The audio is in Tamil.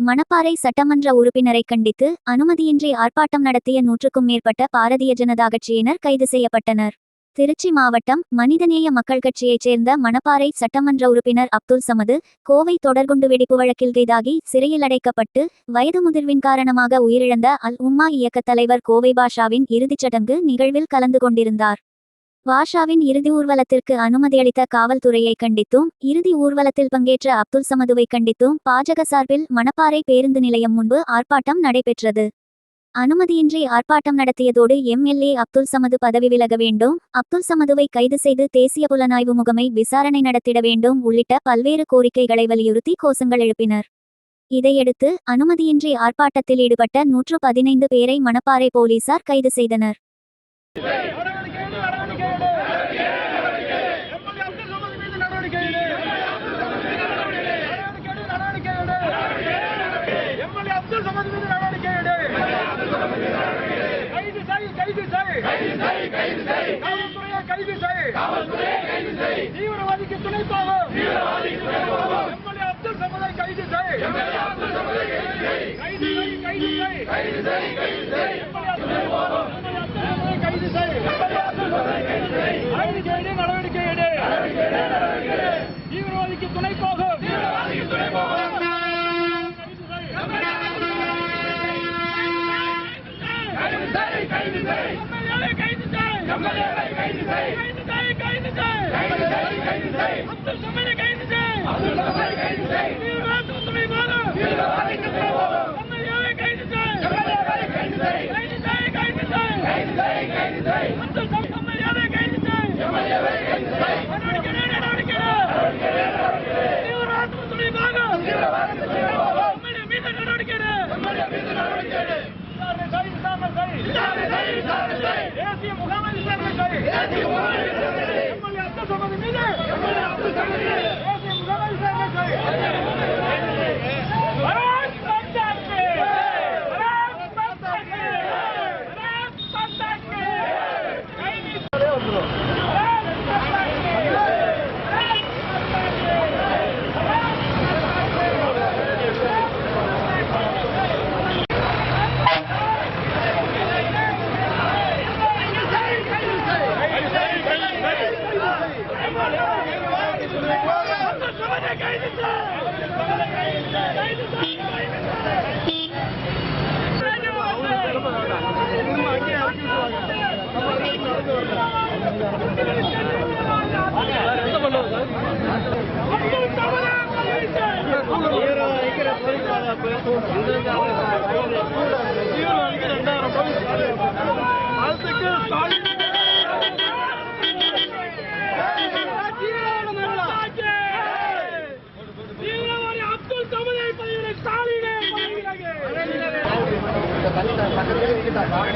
மணப்பாறை சட்டமன்ற உறுப்பினரை கண்டித்து அனுமதியின்றி ஆர்ப்பாட்டம் நடத்திய 100க்கும் மேற்பட்ட பாரதிய ஜனதா கட்சியினர் கைது செய்யப்பட்டனர். திருச்சி மாவட்டம் மனிதநேய மக்கள் கட்சியைச் சேர்ந்த மணப்பாறை சட்டமன்ற உறுப்பினர் அப்துல் சமது கோவை தொடர்குண்டு வெடிப்பு வழக்கில் கைதாகி சிறையில் அடைக்கப்பட்டு வயது முதிர்வின் காரணமாக உயிரிழந்த அல் உம்மா இயக்க தலைவர் கோவை பாஷாவின் இறுதிச் சடங்கு நிகழ்வில் கலந்து கொண்டிருந்தார். பாஷாவின் இறுதி ஊர்வலத்திற்கு அனுமதியளித்த காவல்துறையை கண்டித்தும் இறுதி ஊர்வலத்தில் பங்கேற்ற அப்துல் சமதுவை கண்டித்தும் பாஜக சார்பில் மணப்பாறை பேருந்து நிலையம் முன்பு ஆர்ப்பாட்டம் நடைபெற்றது. அனுமதியின்றி ஆர்ப்பாட்டம் நடத்தியதோடு எம்எல்ஏ அப்துல் சமது பதவி விலக வேண்டும், அப்துல் சமதுவை கைது செய்து தேசிய புலனாய்வு முகமை விசாரணை நடத்திட வேண்டும் உள்ளிட்ட பல்வேறு கோரிக்கைகளை வலியுறுத்தி கோஷங்கள் எழுப்பினர். இதையடுத்து அனுமதியின்றி ஆர்ப்பாட்டத்தில் ஈடுபட்ட 115 பேரை மணப்பாறை போலீசார் கைது செய்தனர். தீவிரவாதிக்கு துணை போகும் அப்துல் சமதை கைது செய். நடவடிக்கை எடு. தீவிரவாதிக்கு துணை போகும் தேசிய முகாமை விசாரணை செய். தேசிய முகாமை விசாரணை செய். Kita